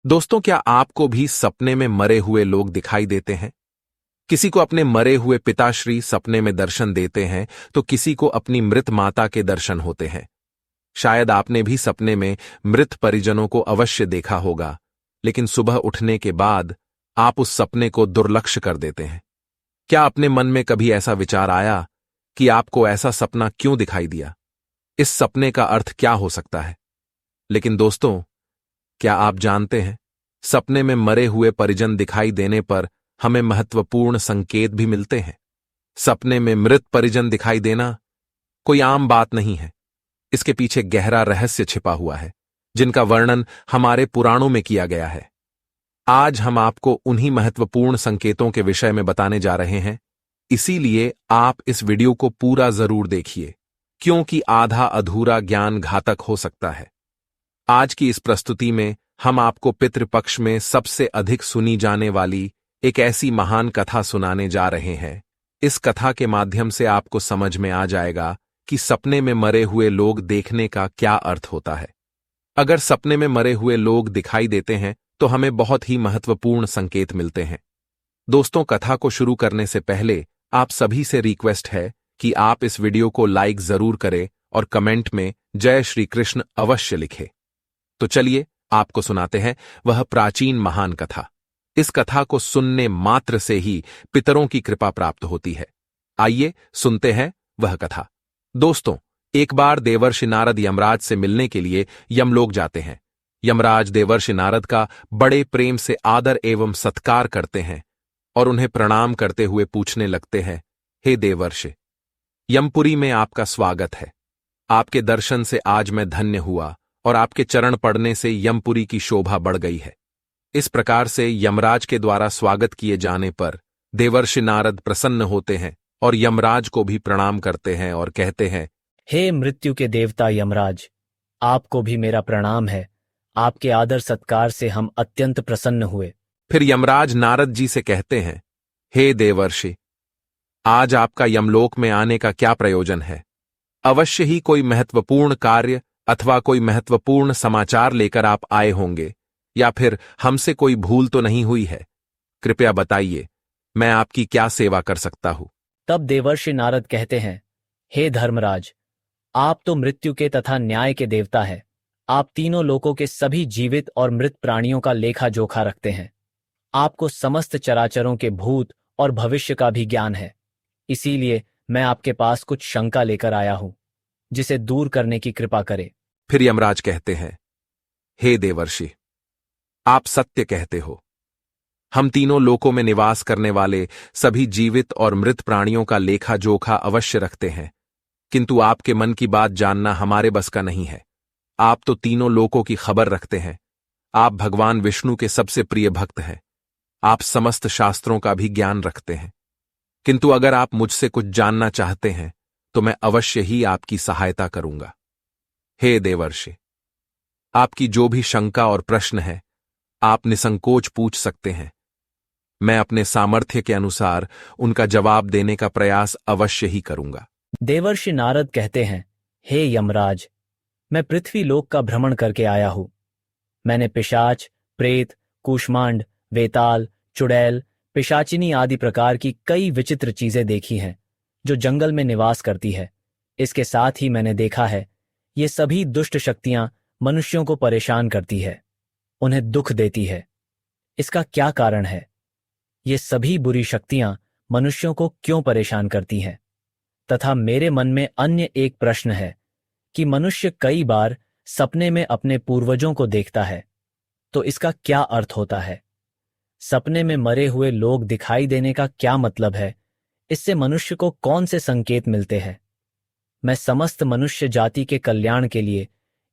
दोस्तों, क्या आपको भी सपने में मरे हुए लोग दिखाई देते हैं? किसी को अपने मरे हुए पिताश्री सपने में दर्शन देते हैं तो किसी को अपनी मृत माता के दर्शन होते हैं। शायद आपने भी सपने में मृत परिजनों को अवश्य देखा होगा, लेकिन सुबह उठने के बाद आप उस सपने को दुर्लक्ष्य कर देते हैं। क्या अपने मन में कभी ऐसा विचार आया कि आपको ऐसा सपना क्यों दिखाई दिया? इस सपने का अर्थ क्या हो सकता है? लेकिन दोस्तों, क्या आप जानते हैं, सपने में मरे हुए परिजन दिखाई देने पर हमें महत्वपूर्ण संकेत भी मिलते हैं। सपने में मृत परिजन दिखाई देना कोई आम बात नहीं है। इसके पीछे गहरा रहस्य छिपा हुआ है, जिनका वर्णन हमारे पुराणों में किया गया है। आज हम आपको उन्हीं महत्वपूर्ण संकेतों के विषय में बताने जा रहे हैं, इसीलिए आप इस वीडियो को पूरा जरूर देखिए, क्योंकि आधा अधूरा ज्ञान घातक हो सकता है। आज की इस प्रस्तुति में हम आपको पितृपक्ष में सबसे अधिक सुनी जाने वाली एक ऐसी महान कथा सुनाने जा रहे हैं। इस कथा के माध्यम से आपको समझ में आ जाएगा कि सपने में मरे हुए लोग देखने का क्या अर्थ होता है। अगर सपने में मरे हुए लोग दिखाई देते हैं तो हमें बहुत ही महत्वपूर्ण संकेत मिलते हैं। दोस्तों, कथा को शुरू करने से पहले आप सभी से रिक्वेस्ट है कि आप इस वीडियो को लाइक जरूर करें और कमेंट में जय श्री कृष्ण अवश्य लिखें। तो चलिए आपको सुनाते हैं वह प्राचीन महान कथा। इस कथा को सुनने मात्र से ही पितरों की कृपा प्राप्त होती है। आइए सुनते हैं वह कथा। दोस्तों, एक बार देवर्षि नारद यमराज से मिलने के लिए यमलोक जाते हैं। यमराज देवर्षि नारद का बड़े प्रेम से आदर एवं सत्कार करते हैं और उन्हें प्रणाम करते हुए पूछने लगते हैं, हे देवर्षि, यमपुरी में आपका स्वागत है। आपके दर्शन से आज मैं धन्य हुआ और आपके चरण पड़ने से यमपुरी की शोभा बढ़ गई है। इस प्रकार से यमराज के द्वारा स्वागत किए जाने पर देवर्षि नारद प्रसन्न होते हैं और यमराज को भी प्रणाम करते हैं और कहते हैं, हे मृत्यु के देवता यमराज, आपको भी मेरा प्रणाम है। आपके आदर सत्कार से हम अत्यंत प्रसन्न हुए। फिर यमराज नारद जी से कहते हैं, हे देवर्षि, आज आपका यमलोक में आने का क्या प्रयोजन है? अवश्य ही कोई महत्वपूर्ण कार्य अथवा कोई महत्वपूर्ण समाचार लेकर आप आए होंगे, या फिर हमसे कोई भूल तो नहीं हुई है? कृपया बताइए, मैं आपकी क्या सेवा कर सकता हूं? तब देवर्षि नारद कहते हैं, हे धर्मराज, आप तो मृत्यु के तथा न्याय के देवता हैं। आप तीनों लोकों के सभी जीवित और मृत प्राणियों का लेखा जोखा रखते हैं। आपको समस्त चराचरों के भूत और भविष्य का भी ज्ञान है। इसीलिए मैं आपके पास कुछ शंका लेकर आया हूं, जिसे दूर करने की कृपा करे। फिर यमराज कहते हैं, हे देवर्षि, आप सत्य कहते हो। हम तीनों लोकों में निवास करने वाले सभी जीवित और मृत प्राणियों का लेखा जोखा अवश्य रखते हैं, किंतु आपके मन की बात जानना हमारे बस का नहीं है। आप तो तीनों लोकों की खबर रखते हैं। आप भगवान विष्णु के सबसे प्रिय भक्त हैं। आप समस्त शास्त्रों का भी ज्ञान रखते हैं, किंतु अगर आप मुझसे कुछ जानना चाहते हैं तो मैं अवश्य ही आपकी सहायता करूंगा। हे देवर्षि, आपकी जो भी शंका और प्रश्न है, आप निसंकोच पूछ सकते हैं। मैं अपने सामर्थ्य के अनुसार उनका जवाब देने का प्रयास अवश्य ही करूंगा। देवर्षि नारद कहते हैं, हे यमराज, मैं पृथ्वी लोक का भ्रमण करके आया हूं। मैंने पिशाच, प्रेत, कूष्मांड, वेताल, चुड़ैल, पिशाचिनी आदि प्रकार की कई विचित्र चीजें देखी हैं, जो जंगल में निवास करती है। इसके साथ ही मैंने देखा है, ये सभी दुष्ट शक्तियां मनुष्यों को परेशान करती है, उन्हें दुख देती है। इसका क्या कारण है? ये सभी बुरी शक्तियां मनुष्यों को क्यों परेशान करती हैं? तथा मेरे मन में अन्य एक प्रश्न है कि मनुष्य कई बार सपने में अपने पूर्वजों को देखता है, तो इसका क्या अर्थ होता है? सपने में मरे हुए लोग दिखाई देने का क्या मतलब है? इससे मनुष्य को कौन से संकेत मिलते हैं? मैं समस्त मनुष्य जाति के कल्याण के लिए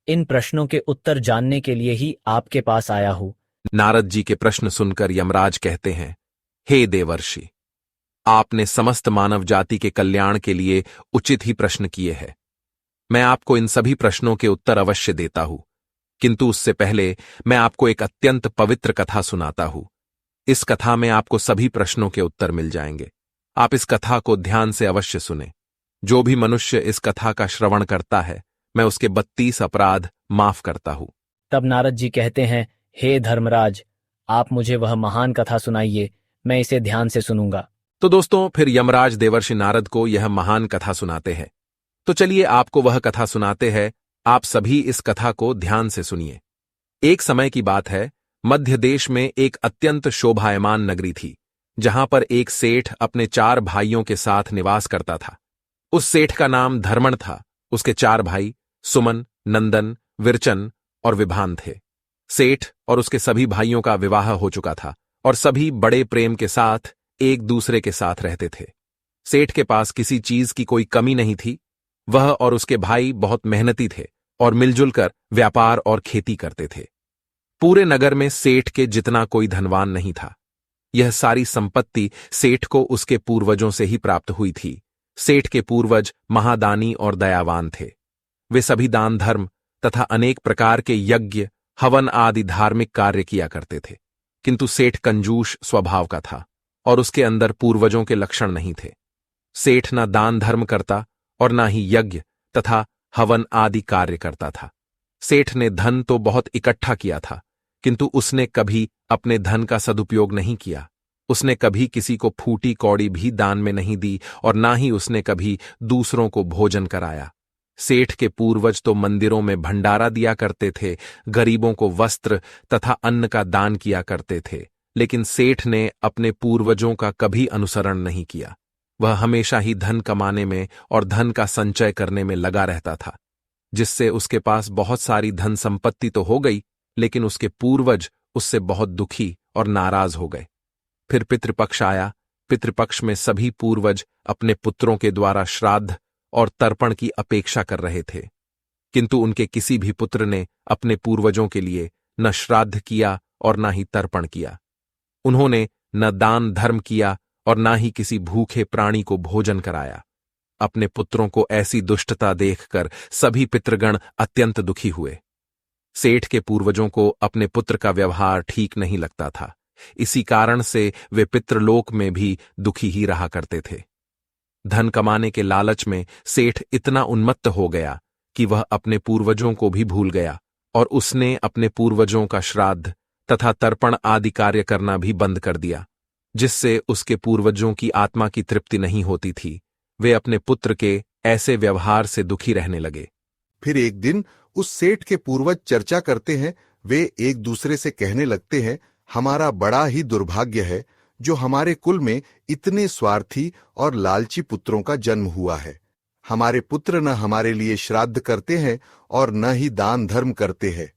इन प्रश्नों के उत्तर जानने के लिए ही आपके पास आया हूं। नारद जी के प्रश्न सुनकर यमराज कहते हैं, हे देवर्षि, आपने समस्त मानव जाति के कल्याण के लिए उचित ही प्रश्न किए हैं। मैं आपको इन सभी प्रश्नों के उत्तर अवश्य देता हूं, किंतु उससे पहले मैं आपको एक अत्यंत पवित्र कथा सुनाता हूं। इस कथा में आपको सभी प्रश्नों के उत्तर मिल जाएंगे। आप इस कथा को ध्यान से अवश्य सुने। जो भी मनुष्य इस कथा का श्रवण करता है, मैं उसके 32 अपराध माफ करता हूं। तब नारद जी कहते हैं, हे धर्मराज, आप मुझे वह महान कथा सुनाइए, मैं इसे ध्यान से सुनूंगा। तो दोस्तों, फिर यमराज देवर्षि नारद को यह महान कथा सुनाते हैं। तो चलिए आपको वह कथा सुनाते हैं। आप सभी इस कथा को ध्यान से सुनिए। एक समय की बात है, मध्य देश में एक अत्यंत शोभायमान नगरी थी, जहां पर एक सेठ अपने 4 भाइयों के साथ निवास करता था। उस सेठ का नाम धर्मण था। उसके 4 भाई सुमन, नंदन, विरचन और विभान थे। सेठ और उसके सभी भाइयों का विवाह हो चुका था और सभी बड़े प्रेम के साथ एक दूसरे के साथ रहते थे। सेठ के पास किसी चीज की कोई कमी नहीं थी। वह और उसके भाई बहुत मेहनती थे और मिलजुल कर व्यापार और खेती करते थे। पूरे नगर में सेठ के जितना कोई धनवान नहीं था। यह सारी संपत्ति सेठ को उसके पूर्वजों से ही प्राप्त हुई थी। सेठ के पूर्वज महादानी और दयावान थे। वे सभी दान धर्म तथा अनेक प्रकार के यज्ञ, हवन आदि धार्मिक कार्य किया करते थे। किंतु सेठ कंजूस स्वभाव का था और उसके अंदर पूर्वजों के लक्षण नहीं थे। सेठ न दान धर्म करता और न ही यज्ञ तथा हवन आदि कार्य करता था। सेठ ने धन तो बहुत इकट्ठा किया था, किंतु उसने कभी अपने धन का सदुपयोग नहीं किया। उसने कभी किसी को फूटी कौड़ी भी दान में नहीं दी और ना ही उसने कभी दूसरों को भोजन कराया। सेठ के पूर्वज तो मंदिरों में भंडारा दिया करते थे, गरीबों को वस्त्र तथा अन्न का दान किया करते थे, लेकिन सेठ ने अपने पूर्वजों का कभी अनुसरण नहीं किया। वह हमेशा ही धन कमाने में और धन का संचय करने में लगा रहता था, जिससे उसके पास बहुत सारी धन संपत्ति तो हो गई, लेकिन उसके पूर्वज उससे बहुत दुखी और नाराज हो गए। फिर पितृपक्ष आया। पितृपक्ष में सभी पूर्वज अपने पुत्रों के द्वारा श्राद्ध और तर्पण की अपेक्षा कर रहे थे, किंतु उनके किसी भी पुत्र ने अपने पूर्वजों के लिए न श्राद्ध किया और न ही तर्पण किया। उन्होंने न दान धर्म किया और न ही किसी भूखे प्राणी को भोजन कराया। अपने पुत्रों को ऐसी दुष्टता देखकर सभी पितृगण अत्यंत दुखी हुए। सेठ के पूर्वजों को अपने पुत्र का व्यवहार ठीक नहीं लगता था। इसी कारण से वे पितृलोक में भी दुखी ही रहा करते थे। धन कमाने के लालच में सेठ इतना उन्मत्त हो गया कि वह अपने पूर्वजों को भी भूल गया और उसने अपने पूर्वजों का श्राद्ध तथा तर्पण आदि कार्य करना भी बंद कर दिया, जिससे उसके पूर्वजों की आत्मा की तृप्ति नहीं होती थी। वे अपने पुत्र के ऐसे व्यवहार से दुखी रहने लगे। फिर एक दिन उस सेठ के पूर्वज चर्चा करते हैं। वे एक दूसरे से कहने लगते हैं, हमारा बड़ा ही दुर्भाग्य है जो हमारे कुल में इतने स्वार्थी और लालची पुत्रों का जन्म हुआ है। हमारे पुत्र न हमारे लिए श्राद्ध करते हैं और न ही दान धर्म करते हैं।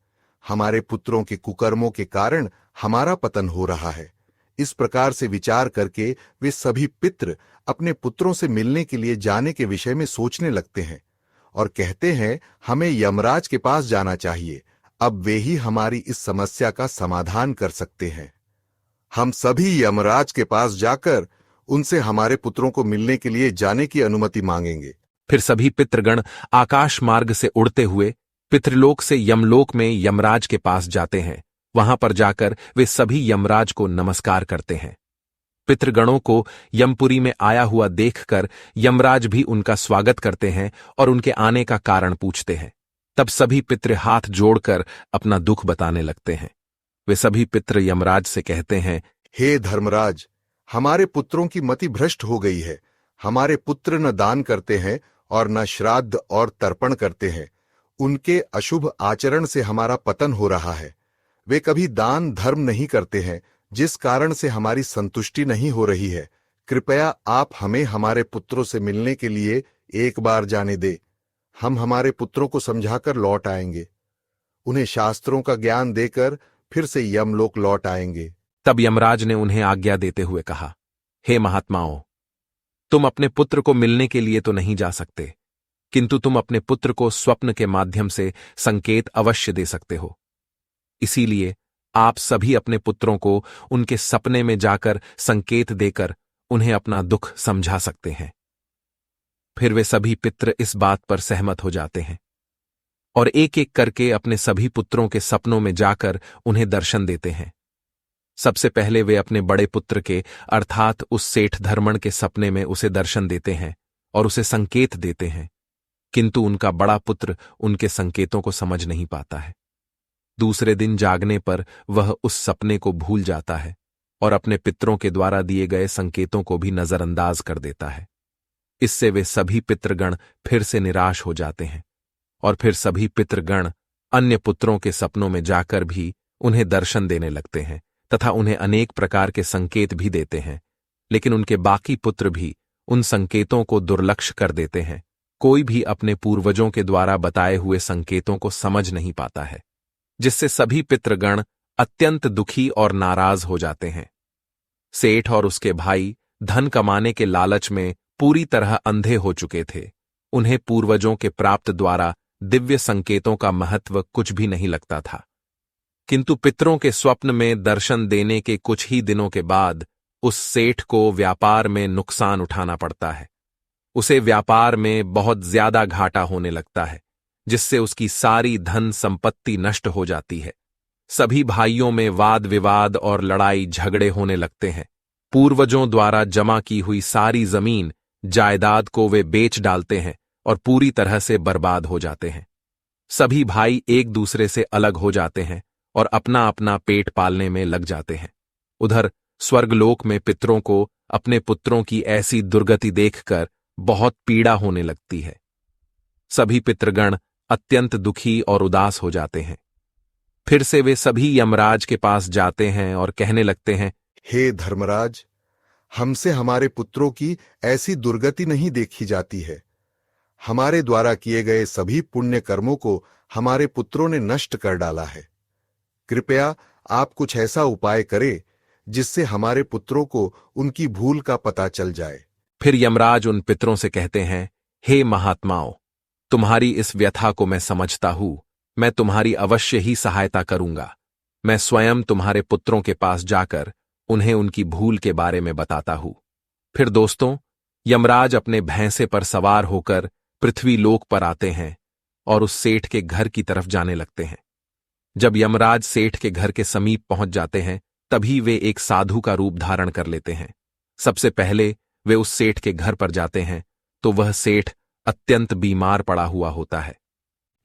हमारे पुत्रों के कुकर्मों के कारण हमारा पतन हो रहा है। इस प्रकार से विचार करके वे सभी पितृ अपने पुत्रों से मिलने के लिए जाने के विषय में सोचने लगते हैं और कहते हैं, हमें यमराज के पास जाना चाहिए। अब वे ही हमारी इस समस्या का समाधान कर सकते हैं। हम सभी यमराज के पास जाकर उनसे हमारे पुत्रों को मिलने के लिए जाने की अनुमति मांगेंगे। फिर सभी पितृगण आकाश मार्ग से उड़ते हुए पितृलोक से यमलोक में यमराज के पास जाते हैं। वहां पर जाकर वे सभी यमराज को नमस्कार करते हैं। पितृगणों को यमपुरी में आया हुआ देखकर यमराज भी उनका स्वागत करते हैं और उनके आने का कारण पूछते हैं। तब सभी पितृ हाथ जोड़कर अपना दुख बताने लगते हैं। वे सभी पितृ यमराज से कहते हैं, हे धर्मराज, हमारे पुत्रों की मति भ्रष्ट हो गई है। हमारे पुत्र न दान करते हैं और न श्राद्ध और तर्पण करते हैं। उनके अशुभ आचरण से हमारा पतन हो रहा है। वे कभी दान धर्म नहीं करते हैं, जिस कारण से हमारी संतुष्टि नहीं हो रही है। कृपया आप हमें हमारे पुत्रों से मिलने के लिए एक बार जाने दे। हम हमारे पुत्रों को समझाकर लौट आएंगे। उन्हें शास्त्रों का ज्ञान देकर फिर से यमलोक लौट आएंगे। तब यमराज ने उन्हें आज्ञा देते हुए कहा, हे महात्माओं, तुम अपने पुत्र को मिलने के लिए तो नहीं जा सकते, किंतु तुम अपने पुत्र को स्वप्न के माध्यम से संकेत अवश्य दे सकते हो। इसीलिए आप सभी अपने पुत्रों को उनके सपने में जाकर संकेत देकर उन्हें अपना दुख समझा सकते हैं। फिर वे सभी पितृ इस बात पर सहमत हो जाते हैं और एक एक करके अपने सभी पुत्रों के सपनों में जाकर उन्हें दर्शन देते हैं। सबसे पहले वे अपने बड़े पुत्र के अर्थात उस सेठ धर्मण के सपने में उसे दर्शन देते हैं और उसे संकेत देते हैं, किंतु उनका बड़ा पुत्र उनके संकेतों को समझ नहीं पाता है। दूसरे दिन जागने पर वह उस सपने को भूल जाता है और अपने पितरों के द्वारा दिए गए संकेतों को भी नजरअंदाज कर देता है। इससे वे सभी पितृगण फिर से निराश हो जाते हैं और फिर सभी पितृगण अन्य पुत्रों के सपनों में जाकर भी उन्हें दर्शन देने लगते हैं तथा उन्हें अनेक प्रकार के संकेत भी देते हैं, लेकिन उनके बाकी पुत्र भी उन संकेतों को दुर्लक्ष्य कर देते हैं। कोई भी अपने पूर्वजों के द्वारा बताए हुए संकेतों को समझ नहीं पाता है, जिससे सभी पितृगण अत्यंत दुखी और नाराज हो जाते हैं। सेठ और उसके भाई धन कमाने के लालच में पूरी तरह अंधे हो चुके थे। उन्हें पूर्वजों के प्राप्त द्वारा दिव्य संकेतों का महत्व कुछ भी नहीं लगता था, किंतु पितरों के स्वप्न में दर्शन देने के कुछ ही दिनों के बाद उस सेठ को व्यापार में नुकसान उठाना पड़ता है। उसे व्यापार में बहुत ज्यादा घाटा होने लगता है, जिससे उसकी सारी धन संपत्ति नष्ट हो जाती है। सभी भाइयों में वाद विवाद और लड़ाई झगड़े होने लगते हैं। पूर्वजों द्वारा जमा की हुई सारी जमीन जायदाद को वे बेच डालते हैं और पूरी तरह से बर्बाद हो जाते हैं। सभी भाई एक दूसरे से अलग हो जाते हैं और अपना अपना पेट पालने में लग जाते हैं। उधर स्वर्गलोक में पितरों को अपने पुत्रों की ऐसी दुर्गति देखकर बहुत पीड़ा होने लगती है। सभी पितृगण अत्यंत दुखी और उदास हो जाते हैं। फिर से वे सभी यमराज के पास जाते हैं और कहने लगते हैं, हे धर्मराज, हमसे हमारे पुत्रों की ऐसी दुर्गति नहीं देखी जाती है। हमारे द्वारा किए गए सभी पुण्य कर्मों को हमारे पुत्रों ने नष्ट कर डाला है। कृपया आप कुछ ऐसा उपाय करें जिससे हमारे पुत्रों को उनकी भूल का पता चल जाए। फिर यमराज उन पितरों से कहते हैं, हे महात्माओं, तुम्हारी इस व्यथा को मैं समझता हूं। मैं तुम्हारी अवश्य ही सहायता करूंगा। मैं स्वयं तुम्हारे पुत्रों के पास जाकर उन्हें उनकी भूल के बारे में बताता हूं। फिर दोस्तों, यमराज अपने भैंसे पर सवार होकर पृथ्वी लोक पर आते हैं और उस सेठ के घर की तरफ जाने लगते हैं। जब यमराज सेठ के घर के समीप पहुंच जाते हैं, तभी वे एक साधु का रूप धारण कर लेते हैं। सबसे पहले वे उस सेठ के घर पर जाते हैं तो वह सेठ अत्यंत बीमार पड़ा हुआ होता है।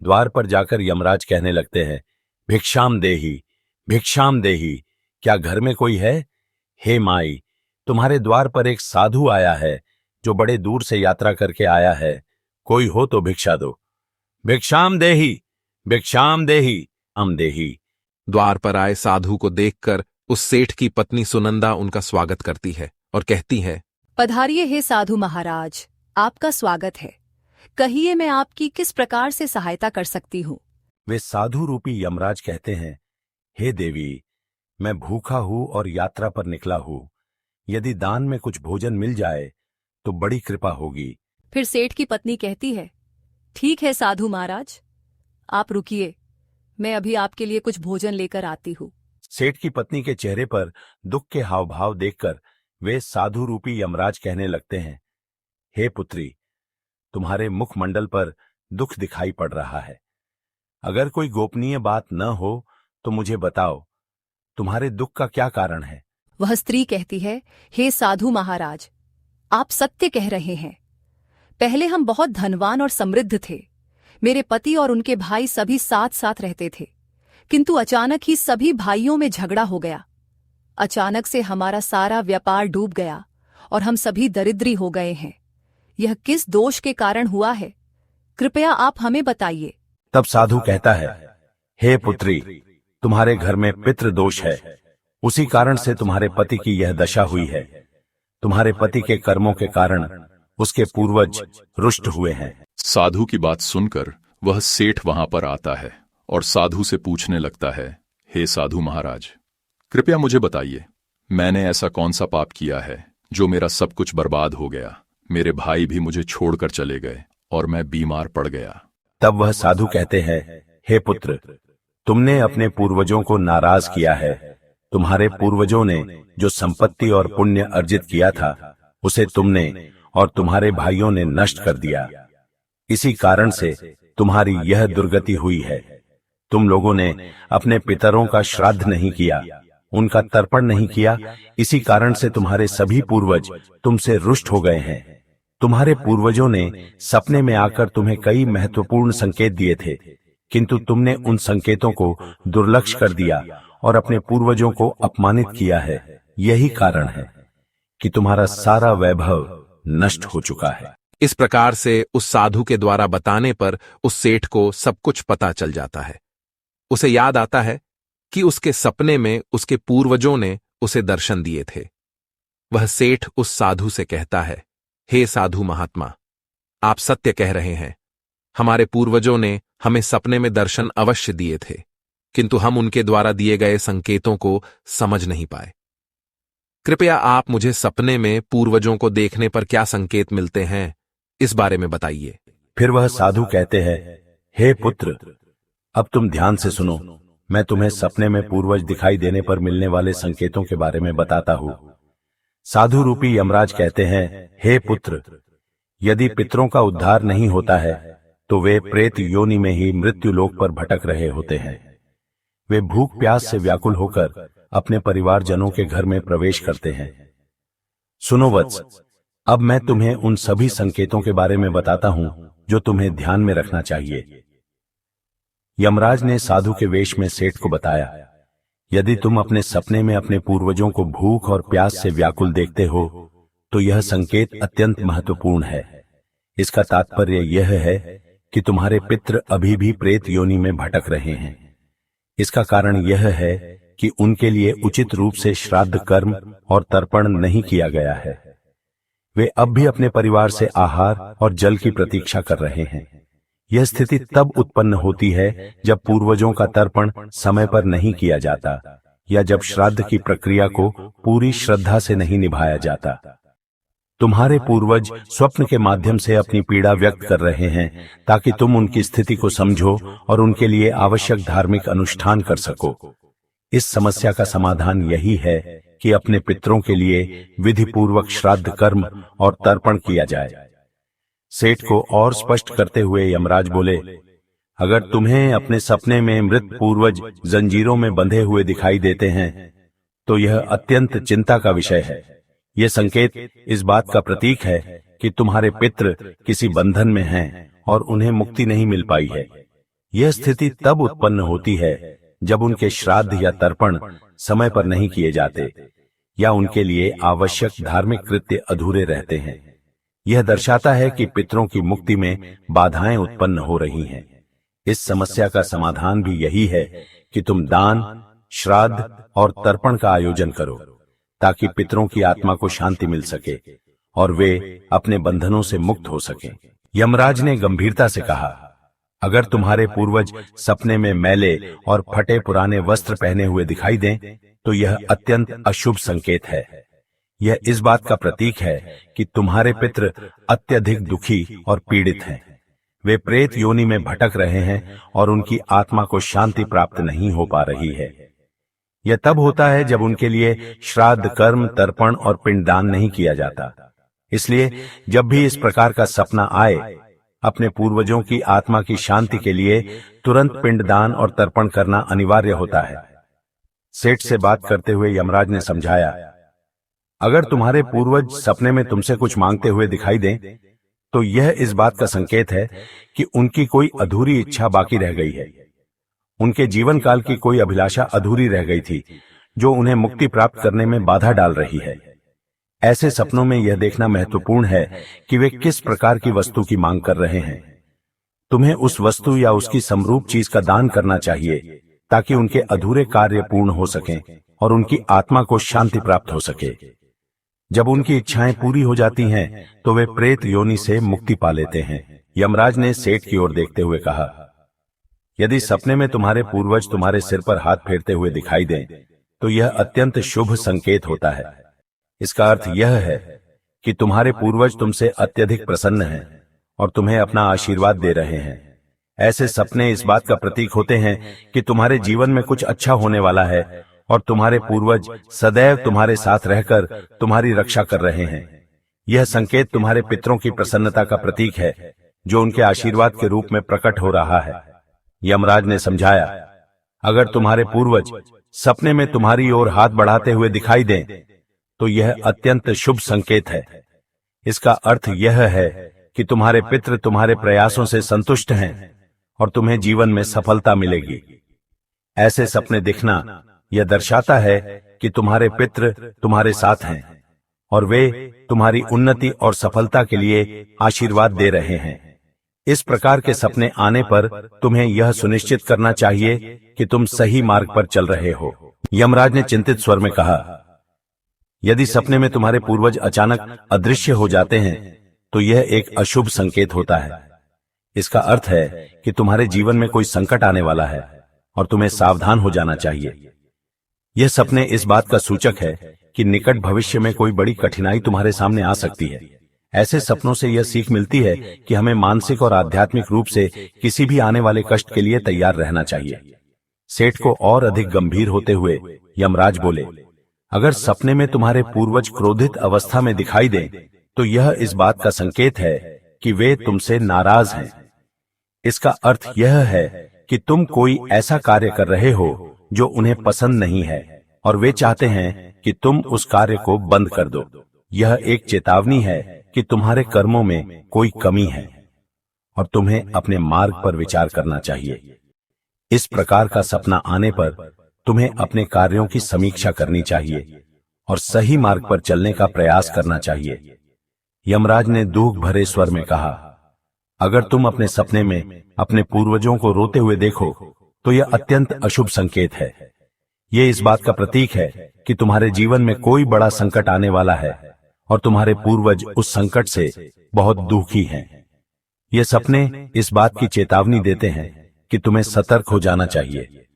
द्वार पर जाकर यमराज कहने लगते हैं, भिक्षाम देही, भिक्षाम देही, क्या घर में कोई है? हे माई, तुम्हारे द्वार पर एक साधु आया है जो बड़े दूर से यात्रा करके आया है। कोई हो तो भिक्षा दो। भिक्षाम देही, भिक्षाम देही, हम देही। द्वार पर आए साधु को देखकर उस सेठ की पत्नी सुनंदा उनका स्वागत करती है और कहती है, पधारिए हे साधु महाराज, आपका स्वागत है। कहिए मैं आपकी किस प्रकार से सहायता कर सकती हूँ? वे साधु रूपी यमराज कहते हैं, हे देवी, मैं भूखा हूं और यात्रा पर निकला हूं। यदि दान में कुछ भोजन मिल जाए तो बड़ी कृपा होगी। फिर सेठ की पत्नी कहती है, ठीक है साधु महाराज, आप रुकिए, मैं अभी आपके लिए कुछ भोजन लेकर आती हूँ। सेठ की पत्नी के चेहरे पर दुख के हाव भाव देखकर वे साधु रूपी यमराज कहने लगते हैं, हे पुत्री, तुम्हारे मुखमंडल पर दुख दिखाई पड़ रहा है। अगर कोई गोपनीय बात न हो तो मुझे बताओ, तुम्हारे दुख का क्या कारण है? वह स्त्री कहती है, हे साधु महाराज, आप सत्य कह रहे हैं। पहले हम बहुत धनवान और समृद्ध थे। मेरे पति और उनके भाई सभी साथ साथ रहते थे, किंतु अचानक ही सभी भाइयों में झगड़ा हो गया। अचानक से हमारा सारा व्यापार डूब गया और हम सभी दरिद्री हो गए हैं। यह किस दोष के कारण हुआ है? कृपया आप हमें बताइए। तब साधु कहता है, हे पुत्री, तुम्हारे घर में पितृ दोष है। उसी कारण से तुम्हारे पति की यह दशा हुई है। तुम्हारे पति के कर्मों के कारण उसके पूर्वज रुष्ट हुए हैं। साधु की बात सुनकर वह सेठ वहां पर आता है और साधु से पूछने लगता है, हे साधु महाराज, कृपया मुझे बताइए, मैंने ऐसा कौन सा पाप किया है जो मेरा सब कुछ बर्बाद हो गया? मेरे भाई भी मुझे छोड़कर चले गए और मैं बीमार पड़ गया। तब वह साधु कहते हैं, हे पुत्र, तुमने अपने पूर्वजों को नाराज किया है। तुम्हारे पूर्वजों ने जो संपत्ति और पुण्य अर्जित किया था, उसे तुमने और तुम्हारे भाइयों ने नष्ट कर दिया। इसी कारण से तुम्हारी यह दुर्गति हुई है। तुम लोगों ने अपने पितरों का श्राद्ध नहीं किया, उनका तर्पण नहीं किया। इसी कारण से तुम्हारे सभी पूर्वज तुमसे रुष्ट हो गए हैं। तुम्हारे पूर्वजों ने सपने में आकर तुम्हें कई महत्वपूर्ण संकेत दिए थे, किंतु तुमने उन संकेतों को दुर्लक्ष्य कर दिया और अपने पूर्वजों को अपमानित किया है। यही कारण है कि तुम्हारा सारा वैभव नष्ट हो चुका है। इस प्रकार से उस साधु के द्वारा बताने पर उस सेठ को सब कुछ पता चल जाता है। उसे याद आता है कि उसके सपने में उसके पूर्वजों ने उसे दर्शन दिए थे। वह सेठ उस साधु से कहता है, हे साधु महात्मा, आप सत्य कह रहे हैं। हमारे पूर्वजों ने हमें सपने में दर्शन अवश्य दिए थे, किंतु हम उनके द्वारा दिए गए संकेतों को समझ नहीं पाए। कृपया आप मुझे सपने में पूर्वजों को देखने पर क्या संकेत मिलते हैं, इस बारे में बताइए। फिर वह साधु कहते हैं, हे पुत्र, अब तुम ध्यान से सुनो। मैं तुम्हें सपने में पूर्वज दिखाई देने पर मिलने वाले संकेतों के बारे में बताता हूं। साधु रूपी यमराज कहते हैं, हे पुत्र, यदि पितरों का उद्धार नहीं होता है तो वे प्रेत योनि में ही मृत्यु लोक पर भटक रहे होते हैं। वे भूख प्यास से व्याकुल होकर अपने परिवारजनों के घर में प्रवेश करते हैं। सुनो वत्स, अब मैं तुम्हें उन सभी संकेतों के बारे में बताता हूं जो तुम्हें ध्यान में रखना चाहिए। यमराज ने साधु के वेश में सेठ को बताया, यदि तुम अपने सपने में अपने पूर्वजों को भूख और प्यास से व्याकुल देखते हो तो यह संकेत अत्यंत महत्वपूर्ण है। इसका तात्पर्य यह है कि तुम्हारे पितृ अभी भी प्रेत योनि में भटक रहे हैं। इसका कारण यह है कि उनके लिए उचित रूप से श्राद्ध कर्म और तर्पण नहीं किया गया है। वे अब भी अपने परिवार से आहार और जल की प्रतीक्षा कर रहे हैं। यह स्थिति तब उत्पन्न होती है जब पूर्वजों का तर्पण समय पर नहीं किया जाता या जब श्राद्ध की प्रक्रिया को पूरी श्रद्धा से नहीं निभाया जाता। तुम्हारे पूर्वज स्वप्न के माध्यम से अपनी पीड़ा व्यक्त कर रहे हैं ताकि तुम उनकी स्थिति को समझो और उनके लिए आवश्यक धार्मिक अनुष्ठान कर सको। इस समस्या का समाधान यही है कि अपने पितरों के लिए विधि पूर्वक श्राद्ध कर्म और तर्पण किया जाए। सेठ को और स्पष्ट करते हुए यमराज बोले, अगर तुम्हें अपने सपने में मृत पूर्वज जंजीरों में बंधे हुए दिखाई देते हैं तो यह अत्यंत चिंता का विषय है। यह संकेत इस बात का प्रतीक है कि तुम्हारे पितृ किसी बंधन में हैं और उन्हें मुक्ति नहीं मिल पाई है। यह स्थिति तब उत्पन्न होती है जब उनके श्राद्ध या तर्पण समय पर नहीं किए जाते या उनके लिए आवश्यक धार्मिक कृत्य अधूरे रहते हैं। यह दर्शाता है कि पितरों की मुक्ति में बाधाएं उत्पन्न हो रही हैं। इस समस्या का समाधान भी यही है कि तुम दान, श्राद्ध और तर्पण का आयोजन करो ताकि पितरों की आत्मा को शांति मिल सके और वे अपने बंधनों से मुक्त हो सकें। यमराज ने गंभीरता से कहा, अगर तुम्हारे पूर्वज सपने में मैले और फटे पुराने वस्त्र पहने हुए दिखाई दें तो यह अत्यंत अशुभ संकेत है। यह इस बात का प्रतीक है कि तुम्हारे पितृ अत्यधिक दुखी और पीड़ित हैं। वे प्रेत योनि में भटक रहे हैं और उनकी आत्मा को शांति प्राप्त नहीं हो पा रही है। यह तब होता है जब उनके लिए श्राद्ध कर्म, तर्पण और पिंडदान नहीं किया जाता। इसलिए जब भी इस प्रकार का सपना आए, अपने पूर्वजों की आत्मा की शांति के लिए तुरंत पिंडदान और तर्पण करना अनिवार्य होता है। सेठ से बात करते हुए यमराज ने समझाया, अगर तुम्हारे पूर्वज सपने में तुमसे कुछ मांगते हुए दिखाई दें तो यह इस बात का संकेत है कि उनकी कोई अधूरी इच्छा बाकी रह गई है। उनके जीवन काल की कोई अभिलाषा अधूरी रह गई थी जो उन्हें मुक्ति प्राप्त करने में बाधा डाल रही है। ऐसे सपनों में यह देखना महत्वपूर्ण है कि वे किस प्रकार की वस्तु की मांग कर रहे हैं। तुम्हें उस वस्तु या उसकी समरूप चीज का दान करना चाहिए ताकि उनके अधूरे कार्य पूर्ण हो सकें और उनकी आत्मा को शांति प्राप्त हो सके। जब उनकी इच्छाएं पूरी हो जाती हैं तो वे प्रेत योनि से मुक्ति पा लेते हैं। यमराज ने सेठ की ओर देखते हुए कहा, यदि सपने में तुम्हारे पूर्वज तुम्हारे सिर पर हाथ फेरते हुए दिखाई दें तो यह अत्यंत शुभ संकेत होता है। इसका अर्थ यह है कि तुम्हारे पूर्वज तुमसे अत्यधिक प्रसन्न हैं और तुम्हें अपना आशीर्वाद दे रहे हैं। ऐसे सपने इस बात का प्रतीक होते हैं कि तुम्हारे जीवन में कुछ अच्छा होने वाला है और तुम्हारे पूर्वज सदैव तुम्हारे साथ रहकर तुम्हारी रक्षा कर रहे हैं। यह संकेत तुम्हारे पितरों की प्रसन्नता का प्रतीक है जो उनके आशीर्वाद के रूप में प्रकट हो रहा है। यमराज ने समझाया, अगर तुम्हारे पूर्वज सपने में तुम्हारी ओर हाथ बढ़ाते हुए दिखाई दें तो यह अत्यंत शुभ संकेत है। इसका अर्थ यह है कि तुम्हारे पितृ तुम्हारे प्रयासों से संतुष्ट हैं और तुम्हें जीवन में सफलता मिलेगी। ऐसे सपने दिखना यह दर्शाता है कि तुम्हारे पितृ तुम्हारे साथ हैं और वे तुम्हारी उन्नति और सफलता के लिए आशीर्वाद दे रहे हैं। इस प्रकार के सपने आने पर तुम्हें यह सुनिश्चित करना चाहिए कि तुम सही मार्ग पर चल रहे हो। यमराज ने चिंतित स्वर में कहा, यदि सपने में तुम्हारे पूर्वज अचानक अदृश्य हो जाते हैं तो यह एक अशुभ संकेत होता है। इसका अर्थ है कि तुम्हारे जीवन में कोई संकट आने वाला है और तुम्हें सावधान हो जाना चाहिए। यह सपने इस बात का सूचक है कि निकट भविष्य में कोई बड़ी कठिनाई तुम्हारे सामने आ सकती है। ऐसे सपनों से यह सीख मिलती है कि हमें मानसिक और आध्यात्मिक रूप से किसी भी आने वाले कष्ट के लिए तैयार रहना चाहिए। सेठ को और अधिक गंभीर होते हुए यमराज बोले, अगर सपने में तुम्हारे पूर्वज क्रोधित अवस्था में दिखाई दें तो यह इस बात का संकेत है कि वे तुमसे नाराज हैं। इसका अर्थ यह है कि तुम कोई ऐसा कार्य कर रहे हो जो उन्हें पसंद नहीं है और वे चाहते हैं कि तुम उस कार्य को बंद कर दो। यह एक चेतावनी है कि तुम्हारे कर्मों में कोई कमी है और तुम्हें अपने मार्ग पर विचार करना चाहिए। इस प्रकार का सपना आने पर तुम्हें अपने कार्यों की समीक्षा करनी चाहिए और सही मार्ग पर चलने का प्रयास करना चाहिए। यमराज ने दुख भरे स्वर में कहा, अगर तुम अपने सपने में अपने पूर्वजों को रोते हुए देखो तो यह अत्यंत अशुभ संकेत है। यह इस बात का प्रतीक है कि तुम्हारे जीवन में कोई बड़ा संकट आने वाला है और तुम्हारे पूर्वज उस संकट से बहुत दुखी हैं। ये सपने इस बात की चेतावनी देते हैं कि तुम्हें सतर्क हो जाना चाहिए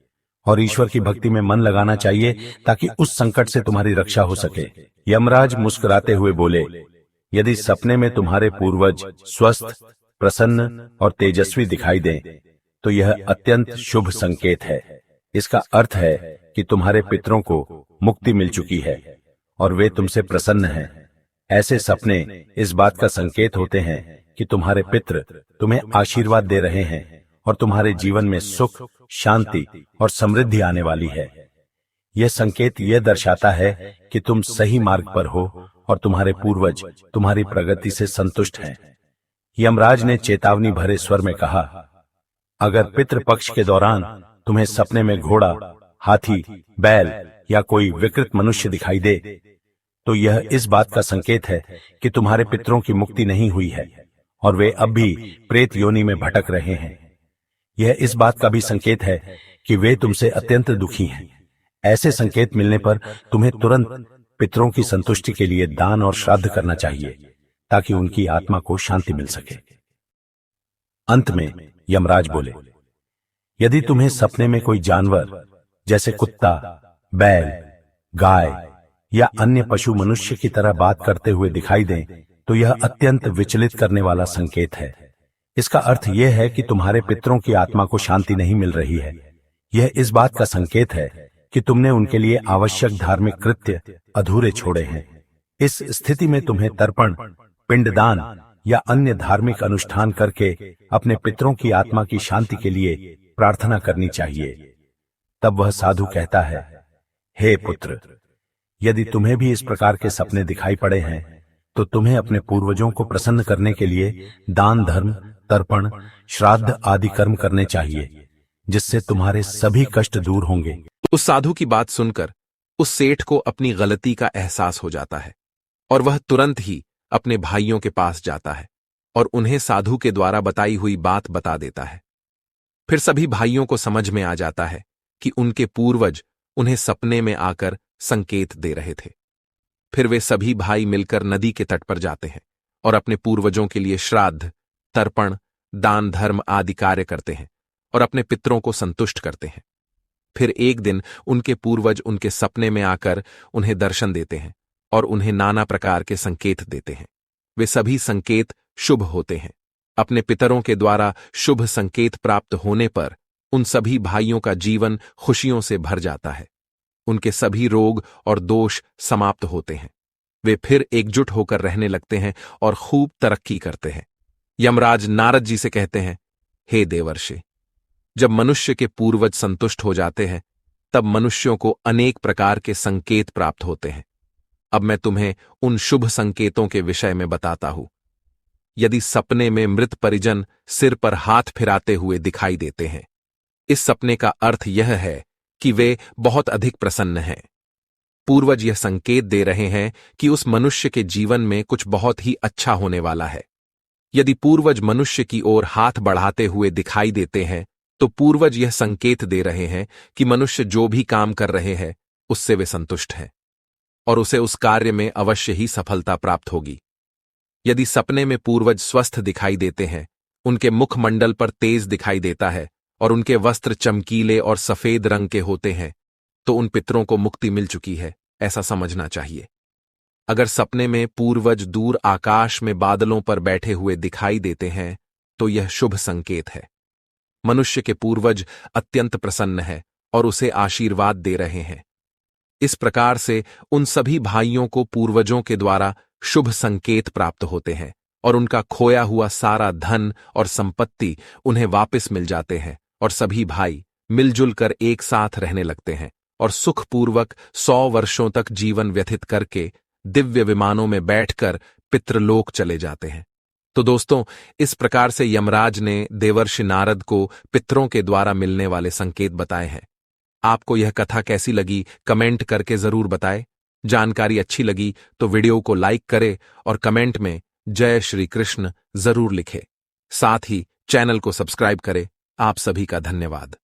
और ईश्वर की भक्ति में मन लगाना चाहिए ताकि उस संकट से तुम्हारी रक्षा हो सके। यमराज मुस्कुराते हुए बोले, यदि सपने में तुम्हारे पूर्वज स्वस्थ, प्रसन्न और तेजस्वी दिखाई दें तो यह अत्यंत शुभ संकेत है। इसका अर्थ है कि तुम्हारे पितरों को मुक्ति मिल चुकी है और वे तुमसे प्रसन्न हैं। ऐसे सपने इस बात का संकेत होते हैं कि तुम्हारे पितृ तुम्हें आशीर्वाद दे रहे हैं और तुम्हारे जीवन में सुख, शांति और समृद्धि आने वाली है। यह संकेत यह दर्शाता है कि तुम सही मार्ग पर हो और तुम्हारे पूर्वज तुम्हारी प्रगति से संतुष्ट हैं। यमराज ने चेतावनी भरे स्वर में कहा, अगर पितृपक्ष के दौरान तुम्हें सपने में घोड़ा, हाथी, बैल या कोई विकृत मनुष्य दिखाई दे तो यह इस बात का संकेत है कि तुम्हारे पितरों की मुक्ति नहीं हुई है और वे अब भी प्रेत योनि में भटक रहे हैं। यह इस बात का भी संकेत है कि वे तुमसे अत्यंत दुखी हैं। ऐसे संकेत मिलने पर तुम्हें तुरंत पितरों की संतुष्टि के लिए दान और श्राद्ध करना चाहिए ताकि उनकी आत्मा को शांति मिल सके। अंत में यमराज बोले, यदि तुम्हें सपने में कोई जानवर जैसे कुत्ता, बैल, गाय या अन्य पशु मनुष्य की तरह बात करते हुए दिखाई दें तो यह अत्यंत विचलित करने वाला संकेत है। इसका अर्थ यह है कि तुम्हारे पितरों की आत्मा को शांति नहीं मिल रही है। यह इस बात का संकेत है कि तुमने उनके लिए आवश्यक धार्मिक कृत्य अधूरे छोड़े हैं। इस स्थिति में तुम्हें तर्पण, पिंडदान या अन्य धार्मिक अनुष्ठान करके अपने पितरों की आत्मा की शांति के लिए प्रार्थना करनी चाहिए। तब वह साधु कहता है, हे पुत्र, यदि तुम्हें भी इस प्रकार के सपने दिखाई पड़े हैं तो तुम्हें अपने पूर्वजों को प्रसन्न करने के लिए दान, धर्म, तर्पण, श्राद्ध आदि कर्म करने चाहिए, जिससे तुम्हारे सभी कष्ट दूर होंगे। उस साधु की बात सुनकर उस सेठ को अपनी गलती का एहसास हो जाता है और वह तुरंत ही अपने भाइयों के पास जाता है और उन्हें साधु के द्वारा बताई हुई बात बता देता है। फिर सभी भाइयों को समझ में आ जाता है कि उनके पूर्वज उन्हें सपने में आकर संकेत दे रहे थे। फिर वे सभी भाई मिलकर नदी के तट पर जाते हैं और अपने पूर्वजों के लिए श्राद्ध, तर्पण, दान, धर्म आदि कार्य करते हैं और अपने पितरों को संतुष्ट करते हैं। फिर एक दिन उनके पूर्वज उनके सपने में आकर उन्हें दर्शन देते हैं और उन्हें नाना प्रकार के संकेत देते हैं। वे सभी संकेत शुभ होते हैं। अपने पितरों के द्वारा शुभ संकेत प्राप्त होने पर उन सभी भाइयों का जीवन खुशियों से भर जाता है। उनके सभी रोग और दोष समाप्त होते हैं। वे फिर एकजुट होकर रहने लगते हैं और खूब तरक्की करते हैं। यमराज नारद जी से कहते हैं, हे देवर्षि, जब मनुष्य के पूर्वज संतुष्ट हो जाते हैं तब मनुष्यों को अनेक प्रकार के संकेत प्राप्त होते हैं। अब मैं तुम्हें उन शुभ संकेतों के विषय में बताता हूं। यदि सपने में मृत परिजन सिर पर हाथ फिराते हुए दिखाई देते हैं। इस सपने का अर्थ यह है कि वे बहुत अधिक प्रसन्न हैं। पूर्वज यह संकेत दे रहे हैं कि उस मनुष्य के जीवन में कुछ बहुत ही अच्छा होने वाला है। यदि पूर्वज मनुष्य की ओर हाथ बढ़ाते हुए दिखाई देते हैं तो पूर्वज यह संकेत दे रहे हैं कि मनुष्य जो भी काम कर रहे हैं उससे वे संतुष्ट हैं और उसे उस कार्य में अवश्य ही सफलता प्राप्त होगी। यदि सपने में पूर्वज स्वस्थ दिखाई देते हैं, उनके मुखमंडल पर तेज दिखाई देता है और उनके वस्त्र चमकीले और सफेद रंग के होते हैं, तो उन पितरों को मुक्ति मिल चुकी है, ऐसा समझना चाहिए। अगर सपने में पूर्वज दूर आकाश में बादलों पर बैठे हुए दिखाई देते हैं तो यह शुभ संकेत है। मनुष्य के पूर्वज अत्यंत प्रसन्न है और उसे आशीर्वाद दे रहे हैं। इस प्रकार से उन सभी भाइयों को पूर्वजों के द्वारा शुभ संकेत प्राप्त होते हैं और उनका खोया हुआ सारा धन और संपत्ति उन्हें वापस मिल जाते हैं और सभी भाई मिलजुल कर एक साथ रहने लगते हैं और सुखपूर्वक 100 वर्षों तक जीवन व्यतीत करके दिव्य विमानों में बैठकर पितृलोक चले जाते हैं। तो दोस्तों, इस प्रकार से यमराज ने देवर्षि नारद को पितरों के द्वारा मिलने वाले संकेत बताए हैं। आपको यह कथा कैसी लगी कमेंट करके जरूर बताएं। जानकारी अच्छी लगी तो वीडियो को लाइक करें और कमेंट में जय श्री कृष्ण जरूर लिखें। साथ ही चैनल को सब्सक्राइब करें। आप सभी का धन्यवाद।